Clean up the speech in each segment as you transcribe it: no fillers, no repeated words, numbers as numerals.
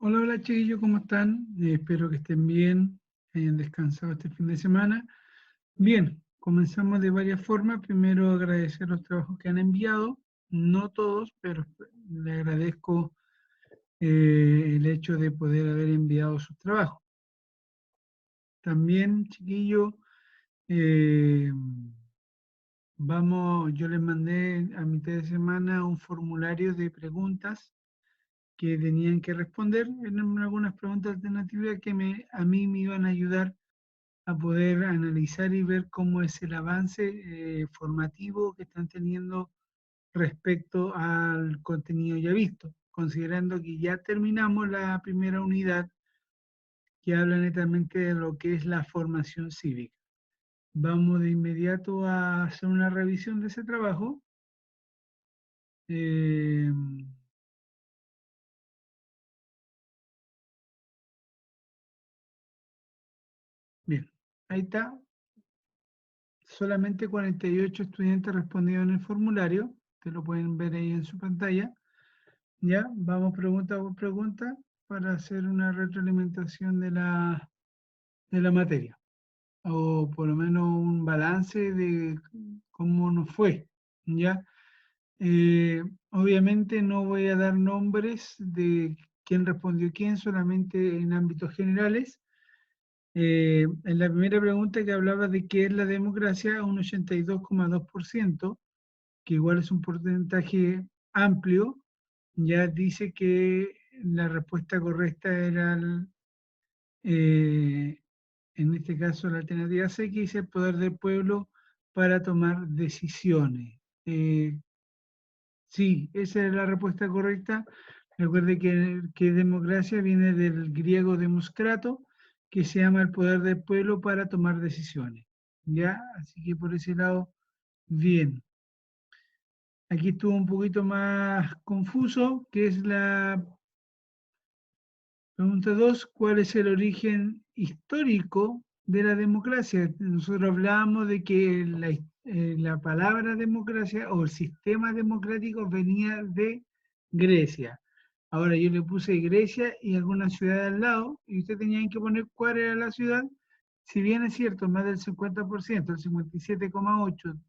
Hola, hola chiquillos, ¿cómo están? Espero que estén bien, hayan descansado este fin de semana. Bien, comenzamos de varias formas. Primero agradecer los trabajos que han enviado, no todos, pero le agradezco el hecho de poder haber enviado sus trabajos. También, chiquillos, eh, yo les mandé a mitad de semana un formulario de preguntas que tenían que responder. Eran algunas preguntas alternativas que a mí me iban a ayudar a poder analizar y ver cómo es el avance formativo que están teniendo respecto al contenido ya visto, considerando que ya terminamos la primera unidad que habla netamente de lo que es la formación cívica. Vamos de inmediato a hacer una revisión de ese trabajo. Eh, bien, ahí está. Solamente 48 estudiantes respondieron en el formulario, te lo pueden ver ahí en su pantalla. Ya, vamos pregunta por pregunta para hacer una retroalimentación de la materia, o por lo menos un balance de cómo nos fue. Ya, obviamente no voy a dar nombres de quién respondió quién, solamente en ámbitos generales. En la primera pregunta que hablaba de qué es la democracia, un 82,2%, que igual es un porcentaje amplio, ya dice que la respuesta correcta era, eh, en este caso, la alternativa C, que dice el poder del pueblo para tomar decisiones. Sí, esa es la respuesta correcta. Recuerde que democracia viene del griego demoskrato, que se llama el poder del pueblo para tomar decisiones. ¿Ya? Así que por ese lado, bien. Aquí estuvo un poquito más confuso, que es la pregunta 2. ¿Cuál es el origen histórico de la democracia? Nosotros hablábamos de que la palabra democracia o el sistema democrático venía de Grecia. Ahora yo le puse Grecia y alguna ciudad al lado, y usted tenía que poner cuál era la ciudad. Si bien es cierto, más del 50%, el 57,8%,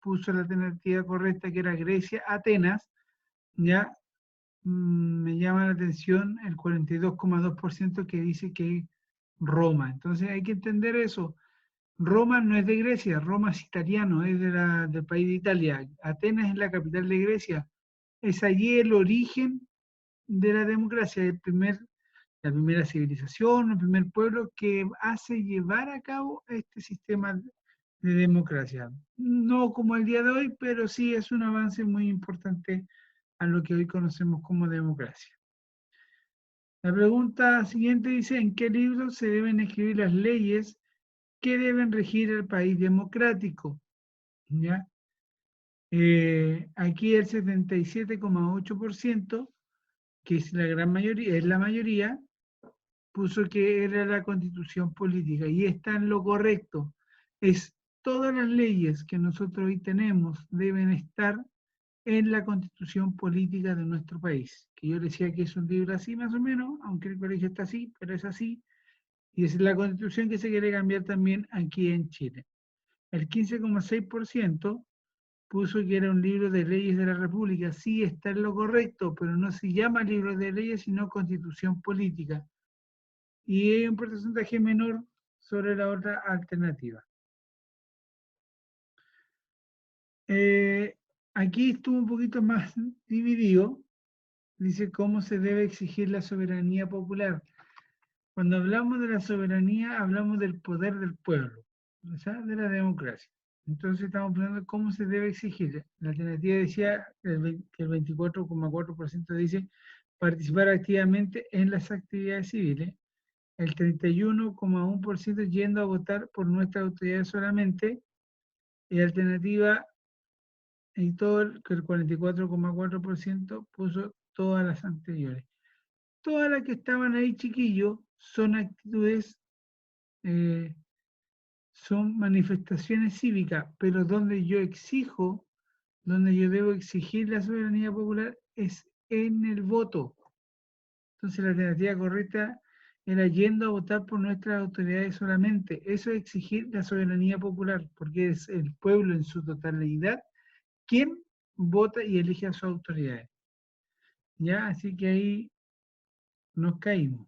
puso la alternativa correcta, que era Grecia, Atenas. Ya me llama la atención el 42,2% que dice que Roma. Entonces hay que entender eso. Roma no es de Grecia, Roma es italiano, es del país de Italia. Atenas es la capital de Grecia. Es allí el origen de la democracia, la primera civilización, el primer pueblo que hace llevar a cabo este sistema de democracia. No como el día de hoy, pero sí es un avance muy importante a lo que hoy conocemos como democracia. La pregunta siguiente dice, ¿en qué libro se deben escribir las leyes que deben regir el país democrático? ¿Ya? Aquí el 77,8%, que es la gran mayoría, es la mayoría, puso que era la constitución política, y está en lo correcto. Es todas las leyes que nosotros hoy tenemos deben estar en la constitución política de nuestro país, que yo decía que es un libro así más o menos, aunque el colegio está así, pero es así, y es la constitución que se quiere cambiar también aquí en Chile. El 15,6% puso que era un libro de leyes de la República. Sí, está en lo correcto, pero no se llama libro de leyes, sino constitución política. Y hay un porcentaje menor sobre la otra alternativa. Eh, Aquí estuvo un poquito más dividido. Dice cómo se debe exigir la soberanía popular. Cuando hablamos de la soberanía, hablamos del poder del pueblo, o sea, de la democracia. Entonces estamos hablando de cómo se debe exigir. La alternativa decía que el 24,4% dice participar activamente en las actividades civiles, el 31,1% yendo a votar por nuestras autoridades solamente, y la alternativa y todo que el 44,4% puso todas las anteriores. Todas las que estaban ahí, chiquillos, son actitudes, eh, son manifestaciones cívicas, pero donde yo debo exigir la soberanía popular es en el voto. Entonces la alternativa correcta era yendo a votar por nuestras autoridades solamente. Eso es exigir la soberanía popular, porque es el pueblo en su totalidad quien vota y elige a sus autoridades. ¿Ya? Así que ahí nos caímos.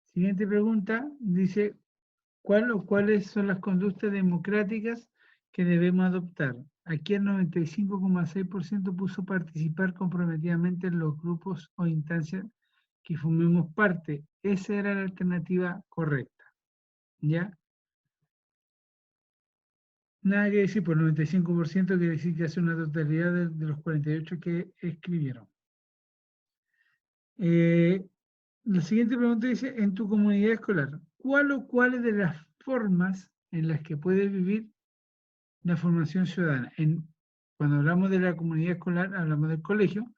Siguiente pregunta, dice, ¿cuál o cuáles son las conductas democráticas que debemos adoptar? Aquí el 95,6% puso participar comprometidamente en los grupos o instancias que formemos parte. Esa era la alternativa correcta. ¿Ya? Nada que decir, por 95% quiere decir que hace una totalidad de los 48 que escribieron. La siguiente pregunta dice, en tu comunidad escolar, ¿cuál o cuáles de las formas en las que puedes vivir la formación ciudadana? Cuando hablamos de la comunidad escolar, hablamos del colegio,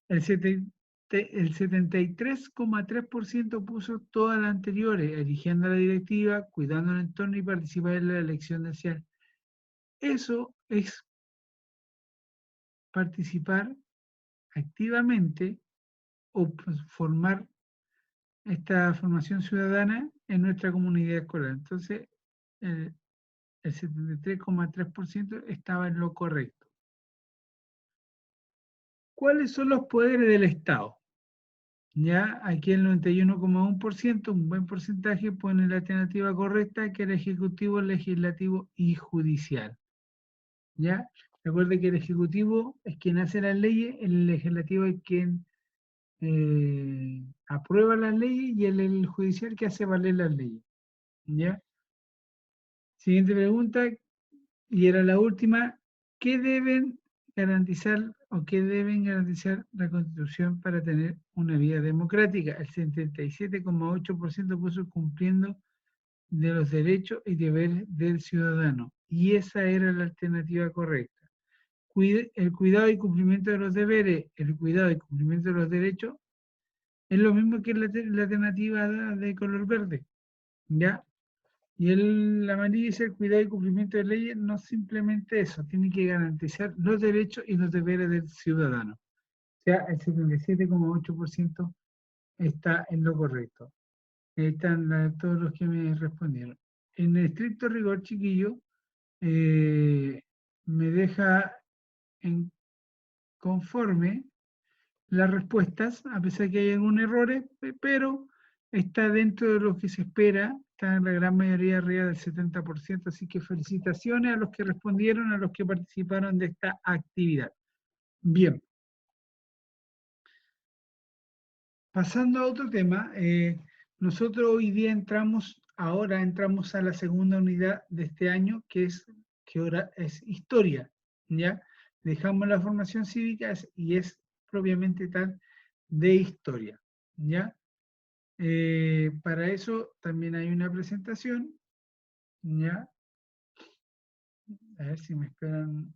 el 73,3% puso todas las anteriores, eligiendo la directiva, cuidando el entorno y participar en la elección del CIAL. Eso es participar activamente o formar esta formación ciudadana en nuestra comunidad escolar. Entonces, el 73,3% estaba en lo correcto. ¿Cuáles son los poderes del Estado? Ya aquí el 91,1%, un buen porcentaje, pone la alternativa correcta, que era ejecutivo, legislativo y judicial. ¿Ya? Recuerde que el ejecutivo es quien hace las leyes, el legislativo es quien aprueba las leyes y el judicial que hace valer las leyes. ¿Ya? Siguiente pregunta, y era la última, ¿qué deben garantizar o qué deben garantizar la Constitución para tener una vida democrática? El 77,8% puso cumpliendo de los derechos y deberes del ciudadano. Y esa era la alternativa correcta. El cuidado y cumplimiento de los deberes, el cuidado y cumplimiento de los derechos, es lo mismo que la alternativa de color verde. ¿Ya? Y el amarillo dice el cuidado y cumplimiento de leyes, no simplemente eso, tiene que garantizar los derechos y los deberes del ciudadano. O sea, el 77,8% está en lo correcto. Ahí están todos los que me respondieron. En estricto rigor, chiquillo, me deja en conforme las respuestas, a pesar que hay algún errores, pero está dentro de lo que se espera, está en la gran mayoría arriba del 70%, así que felicitaciones a los que respondieron, a los que participaron de esta actividad. Bien. Pasando a otro tema, nosotros hoy día ahora entramos a la segunda unidad de este año, que ahora es historia, ¿ya? Dejamos la formación cívica y es propiamente tal de historia, ¿ya? Para eso también hay una presentación, ¿ya? A ver si me esperan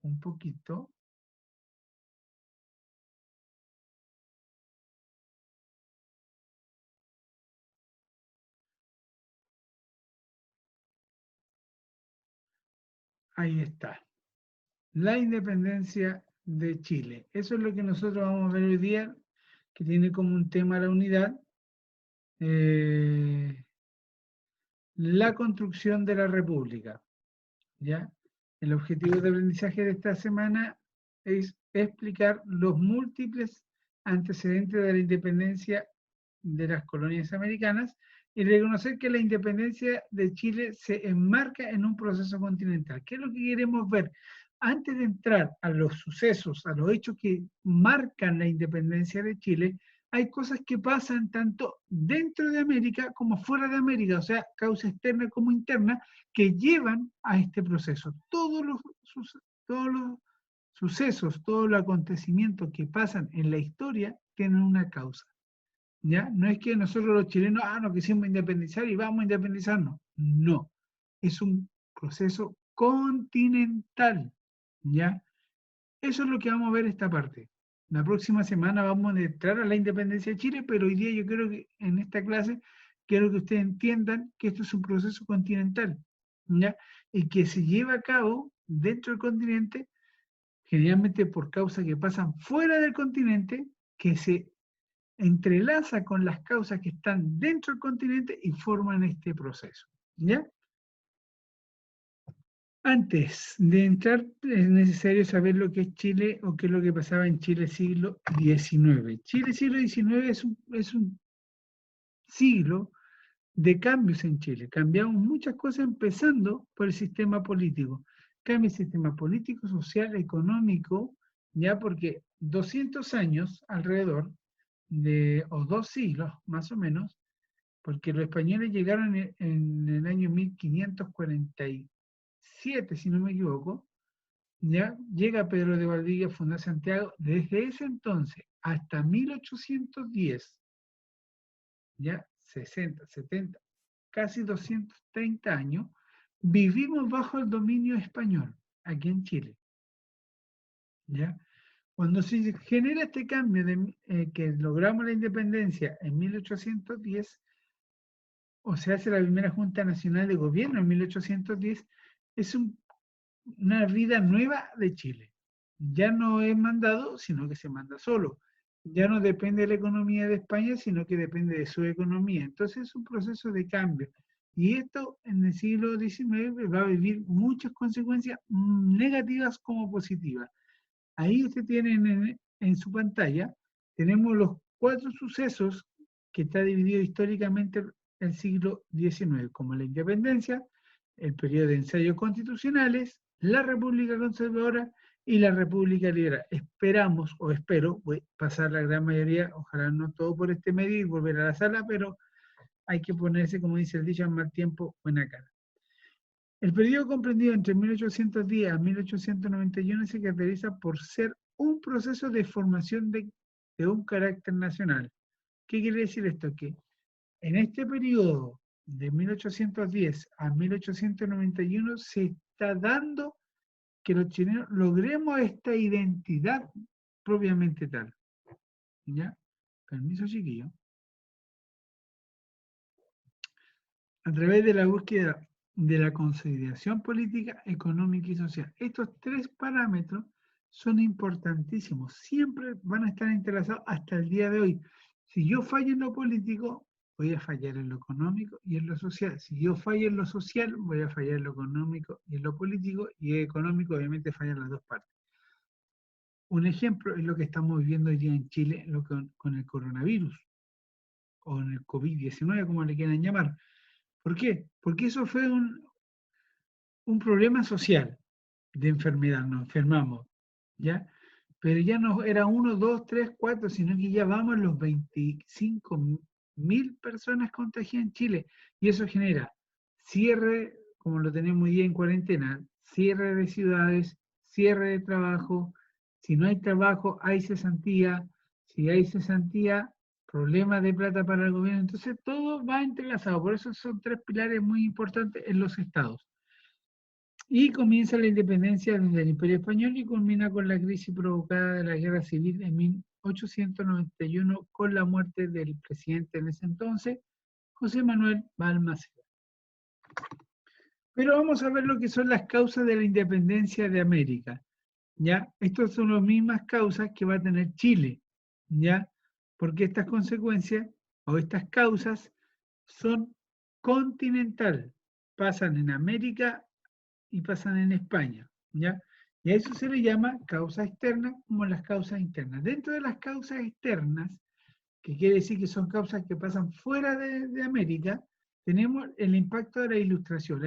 un poquito. Ahí está. La independencia de Chile. Eso es lo que nosotros vamos a ver hoy día, que tiene como un tema la unidad. La construcción de la República. ¿Ya? El objetivo de aprendizaje de esta semana es explicar los múltiples antecedentes de la independencia de las colonias americanas y reconocer que la independencia de Chile se enmarca en un proceso continental. ¿Qué es lo que queremos ver? Antes de entrar a los sucesos, a los hechos que marcan la independencia de Chile, hay cosas que pasan tanto dentro de América como fuera de América, o sea, causa externa como interna, que llevan a este proceso. Todos los sucesos, todos los acontecimientos que pasan en la historia tienen una causa. ¿Ya? No es que nosotros los chilenos, nos quisimos independizar y vamos a independizarnos. No, es un proceso continental. ¿Ya? Eso es lo que vamos a ver esta parte. La próxima semana vamos a entrar a la independencia de Chile, pero hoy día yo creo que en esta clase quiero que ustedes entiendan que esto es un proceso continental, ¿ya? Y que se lleva a cabo dentro del continente, generalmente por causas que pasan fuera del continente, que se entrelaza con las causas que están dentro del continente y forman este proceso. ¿Ya? Antes de entrar, es necesario saber lo que es Chile o qué es lo que pasaba en Chile siglo XIX. Chile siglo XIX es un siglo de cambios en Chile. Cambiamos muchas cosas empezando por el sistema político. Cambia el sistema político, social, económico, ya porque 200 años alrededor o 2 siglos más o menos, porque los españoles llegaron en el año 1547, si no me equivoco, ya llega Pedro de Valdivia a fundar Santiago. Desde ese entonces hasta 1810, ya 60, 70, casi 230 años, vivimos bajo el dominio español aquí en Chile. ¿Ya? Cuando se genera este cambio que logramos la independencia en 1810, o se hace la primera Junta Nacional de Gobierno en 1810, es una vida nueva de Chile. Ya no es mandado, sino que se manda solo. Ya no depende de la economía de España, sino que depende de su economía. Entonces es un proceso de cambio. Y esto en el siglo XIX va a vivir muchas consecuencias negativas como positivas. Ahí usted tiene en su pantalla, tenemos los 4 sucesos que está dividido históricamente el siglo XIX, como la independencia, el periodo de ensayos constitucionales, la República Conservadora y la República Liberal. Esperamos, o espero, voy a pasar la gran mayoría, ojalá no todo por este medio y volver a la sala, pero hay que ponerse, como dice el dicho, en mal tiempo, buena cara. El periodo comprendido entre 1810 a 1891 se caracteriza por ser un proceso de formación de un carácter nacional. ¿Qué quiere decir esto? Que en este periodo de 1810 a 1891 se está dando que los chilenos logremos esta identidad propiamente tal. ¿Ya? Permiso, chiquillo. A través de la búsqueda de la consolidación política, económica y social. Estos 3 parámetros son importantísimos, siempre van a estar entrelazados hasta el día de hoy. Si yo fallo en lo político, voy a fallar en lo económico y en lo social. Si yo fallo en lo social, voy a fallar en lo económico y en lo político, y económico obviamente fallan las dos partes. Un ejemplo es lo que estamos viviendo hoy día en Chile con el coronavirus, o en el COVID-19, como le quieran llamar. ¿Por qué? Porque eso fue un problema social de enfermedad, nos enfermamos, ¿ya? Pero ya no era 1, 2, 3, 4, sino que ya vamos a los 25.000 personas contagiadas en Chile. Y eso genera cierre, como lo tenemos hoy día en cuarentena, cierre de ciudades, cierre de trabajo. Si no hay trabajo, hay cesantía. Si hay cesantía, problemas de plata para el gobierno. Entonces todo va entrelazado. Por eso son 3 pilares muy importantes en los estados. Y comienza la independencia desde el Imperio Español y culmina con la crisis provocada de la Guerra Civil en 1891 con la muerte del presidente en ese entonces, José Manuel Balmaceda. Pero vamos a ver lo que son las causas de la independencia de América. ¿Ya? Estas son las mismas causas que va a tener Chile, ¿ya? Porque estas consecuencias o estas causas son continentales, pasan en América y pasan en España, ¿ya? Y a eso se le llama causa externa como las causas internas. Dentro de las causas externas, que quiere decir que son causas que pasan fuera de América, tenemos el impacto de la ilustración.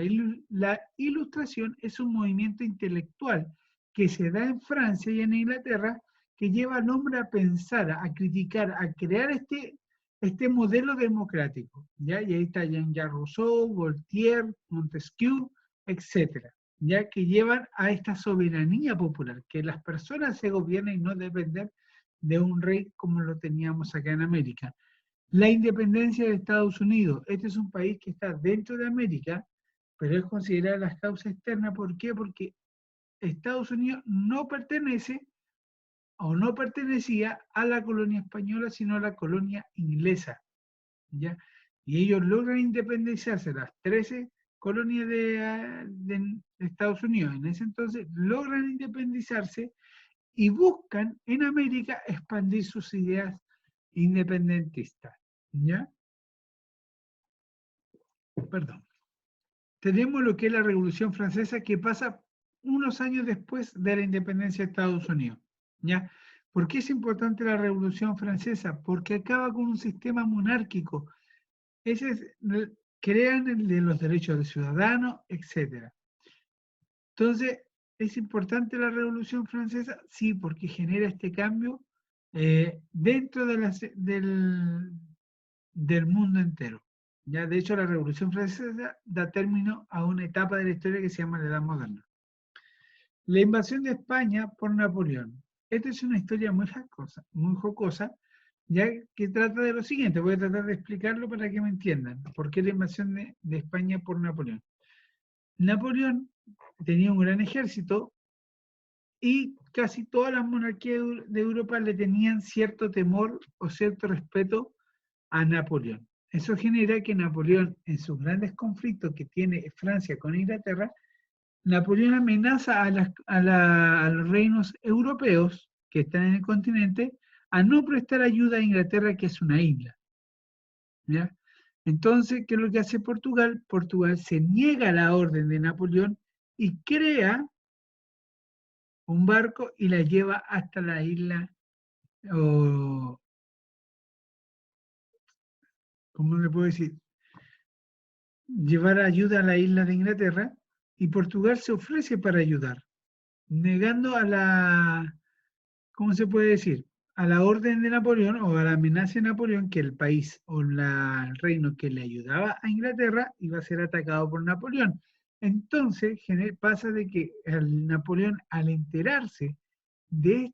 La ilustración es un movimiento intelectual que se da en Francia y en Inglaterra que lleva al hombre a pensar, a criticar, a crear este modelo democrático, ¿ya? Y ahí está Jean-Jacques Rousseau, Voltaire, Montesquieu, etcétera, ya que llevan a esta soberanía popular, que las personas se gobiernen y no depender de un rey como lo teníamos acá en América. La independencia de Estados Unidos. Este es un país que está dentro de América, pero es considerada las causas externas. ¿Por qué? Porque Estados Unidos no pertenece o no pertenecía a la colonia española, sino a la colonia inglesa, ¿ya? Y ellos logran independizarse, las 13 colonias de Estados Unidos en ese entonces logran independizarse y buscan en América expandir sus ideas independentistas. ¿Ya? Perdón. Tenemos lo que es la Revolución Francesa, que pasa unos años después de la independencia de Estados Unidos. ¿Ya? ¿Por qué es importante la Revolución Francesa? Porque acaba con un sistema monárquico. Ese es, crean el de los derechos del ciudadano, etc. Entonces, ¿es importante la Revolución Francesa? Sí, porque genera este cambio dentro de del mundo entero. Ya, de hecho, la Revolución Francesa da término a una etapa de la historia que se llama la Edad Moderna. La invasión de España por Napoleón. Esta es una historia muy jocosa, ya que trata de lo siguiente. Voy a tratar de explicarlo para que me entiendan. ¿Por qué la invasión de España por Napoleón? Napoleón tenía un gran ejército y casi todas las monarquías de Europa le tenían cierto temor o cierto respeto a Napoleón. Eso genera que Napoleón, en sus grandes conflictos que tiene Francia con Inglaterra, Napoleón amenaza a los reinos europeos que están en el continente a no prestar ayuda a Inglaterra, que es una isla. ¿Ya? Entonces, ¿qué es lo que hace Portugal? Portugal se niega a la orden de Napoleón y crea un barco y la lleva hasta la isla, o, ¿cómo le puedo decir? Llevar ayuda a la isla de Inglaterra, y Portugal se ofrece para ayudar, negando a la, ¿cómo se puede decir? A la orden de Napoleón o a la amenaza de Napoleón que el país o el reino que le ayudaba a Inglaterra iba a ser atacado por Napoleón. Entonces pasa de que el Napoleón, al enterarse de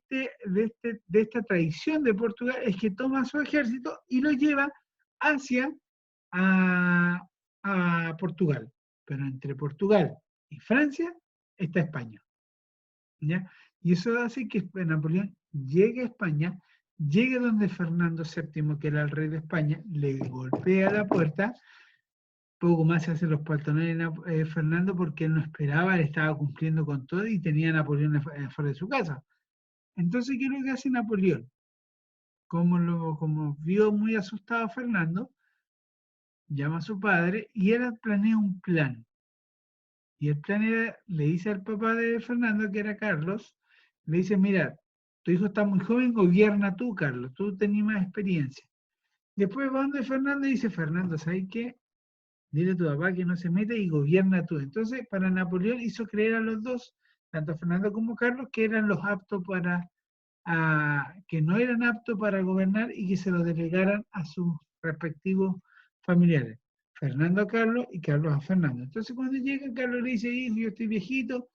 esta traición de Portugal, es que toma su ejército y lo lleva hacia a, a Portugal. Pero entre Portugal y Francia está España. ¿Ya? Y eso hace que Napoleón llegue a España, llegue donde Fernando VII, que era el rey de España, le golpea la puerta, poco más se hace los pantalones Fernando porque él no esperaba, él estaba cumpliendo con todo y tenía a Napoleón fuera de su casa. Entonces, ¿qué es lo que hace Napoleón? Como vio muy asustado a Fernando, llama a su padre y él planea un plan. Y el plan era, le dice al papá de Fernando, que era Carlos, le dice, mira, tu hijo está muy joven, gobierna tú, Carlos, tú tenías más experiencia. Después va donde Fernando y dice, Fernando, ¿sabes qué? Dile a tu papá que no se mete y gobierna tú. Entonces, para Napoleón hizo creer a los dos, tanto Fernando como Carlos, que eran los aptos que no eran aptos para gobernar y que se lo delegaran a sus respectivos familiares. Fernando a Carlos y Carlos a Fernando. Entonces cuando llega, Carlos le dice, hijo, yo estoy viejito,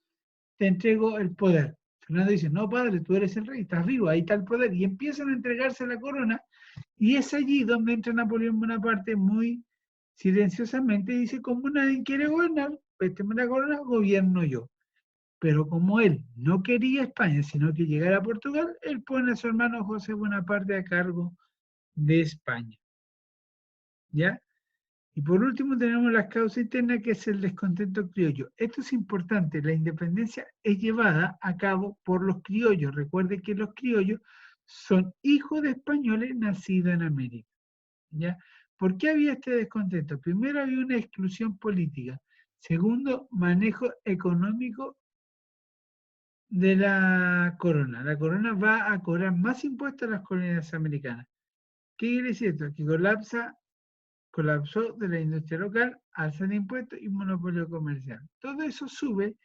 te entrego el poder. Fernando dice, no, padre, tú eres el rey, estás vivo, ahí está el poder. Y empiezan a entregarse la corona, y es allí donde entra Napoleón Bonaparte muy silenciosamente y dice, como nadie quiere gobernar, présteme la corona, gobierno yo. Pero como él no quería España, sino que llegara a Portugal, él pone a su hermano José Bonaparte a cargo de España. ¿Ya? Y por último tenemos las causas internas, que es el descontento criollo. Esto es importante, la independencia es llevada a cabo por los criollos. Recuerde que los criollos son hijos de españoles nacidos en América. ¿Ya? ¿Por qué había este descontento? Primero, había una exclusión política. Segundo, manejo económico de la corona. La corona va a cobrar más impuestos a las colonias americanas. ¿Qué quiere decir esto? Que colapsó de la industria local, alza de impuestos y monopolio comercial. Todo eso sube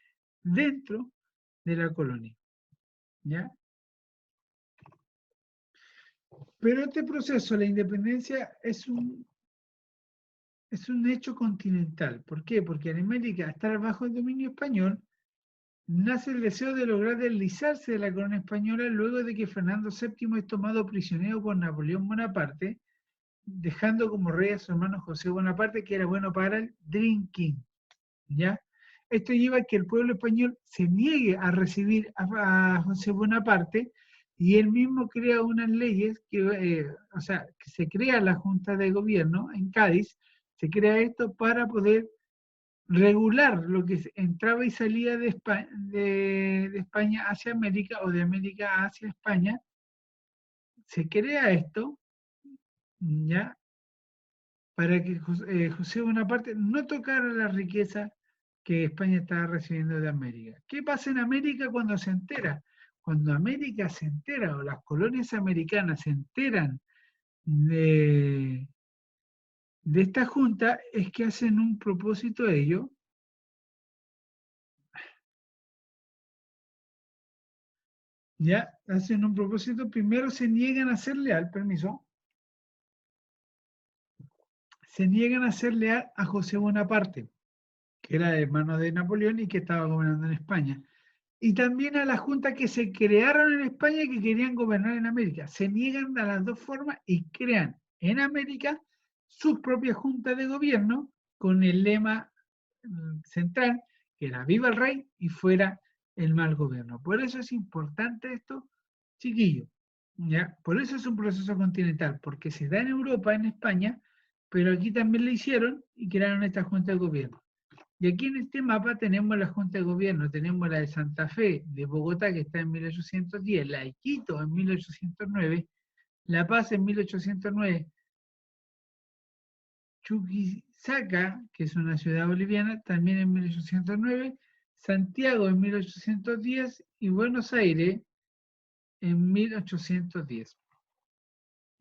dentro de la colonia. ¿Ya? Pero este proceso, la independencia, es un hecho continental. ¿Por qué? Porque en América, al estar bajo el dominio español, nace el deseo de lograr deslizarse de la corona española luego de que Fernando VII es tomado prisionero por Napoleón Bonaparte, dejando como rey a su hermano José Bonaparte, que era bueno para el drinking. ¿Ya? Esto lleva a que el pueblo español se niegue a recibir a José Bonaparte, y él mismo crea unas leyes, que se crea la Junta de Gobierno en Cádiz, se crea esto para poder regular lo que entraba y salía de España hacia América o de América hacia España, se crea esto, ¿ya? Para que José Bonaparte no tocara la riqueza que España estaba recibiendo de América. ¿Qué pasa en América cuando se entera? Cuando América se entera o las colonias americanas se enteran de, de esta junta, es que hacen un propósito ellos, ya hacen un propósito, primero se niegan a ser leal, permiso, se niegan a ser leal a José Bonaparte, que era hermano de Napoleón y que estaba gobernando en España. Y también a las juntas que se crearon en España que querían gobernar en América. Se niegan a las dos formas y crean en América sus propias juntas de gobierno con el lema central, que era viva el rey y fuera el mal gobierno. Por eso es importante esto, chiquillo. ¿Ya? Por eso es un proceso continental, porque se da en Europa, en España, pero aquí también lo hicieron y crearon esta junta de gobierno. Y aquí en este mapa tenemos la Junta de Gobierno, tenemos la de Santa Fe, de Bogotá, que está en 1810, la de Quito en 1809, La Paz en 1809, Chuquisaca, que es una ciudad boliviana, también en 1809, Santiago en 1810 y Buenos Aires en 1810.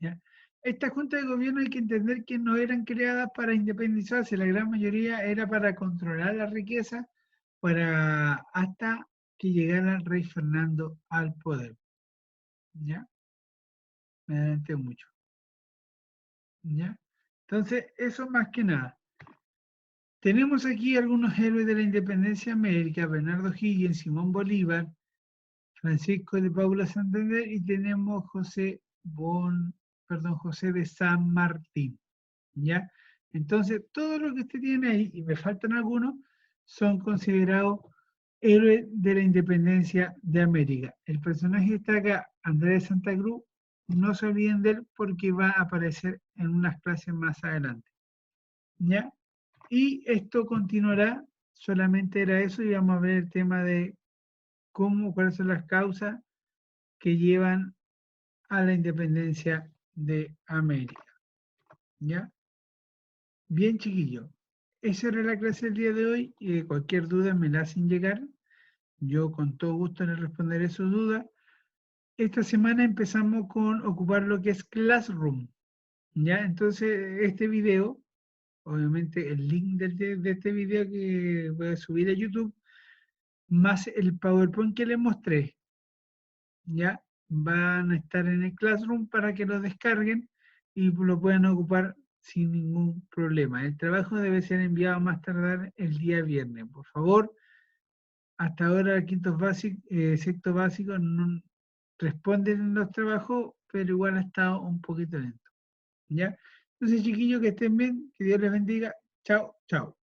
¿Ya? Esta junta de gobierno hay que entender que no eran creadas para independizarse, la gran mayoría era para controlar la riqueza para hasta que llegara el rey Fernando al poder. ¿Ya? Me adelanté mucho. ¿Ya? Entonces, eso más que nada. Tenemos aquí algunos héroes de la independencia de América, Bernardo Higgins, Simón Bolívar, Francisco de Paula Santander y tenemos José de San Martín. ¿Ya? Entonces, todo lo que usted tiene ahí, y me faltan algunos, son considerados héroes de la independencia de América. El personaje está acá, Andrés de Santa Cruz, no se olviden de él porque va a aparecer en unas clases más adelante. ¿Ya? Y esto continuará, solamente era eso, y vamos a ver el tema de cuáles son las causas que llevan a la independencia de América. ¿Ya? Bien, chiquillo. Esa era la clase del día de hoy. Cualquier duda me la hacen llegar. Yo con todo gusto les responderé sus dudas. Esta semana empezamos con ocupar lo que es Classroom. ¿Ya? Entonces, este video, obviamente el link de este video que voy a subir a YouTube, más el PowerPoint que les mostré, ¿ya? Van a estar en el Classroom para que lo descarguen y lo puedan ocupar sin ningún problema. El trabajo debe ser enviado más tardar el día viernes. Por favor, hasta ahora sexto básico no responden en los trabajos, pero igual ha estado un poquito lento. ¿Ya? Entonces, chiquillos, que estén bien, que Dios les bendiga. Chao, chao.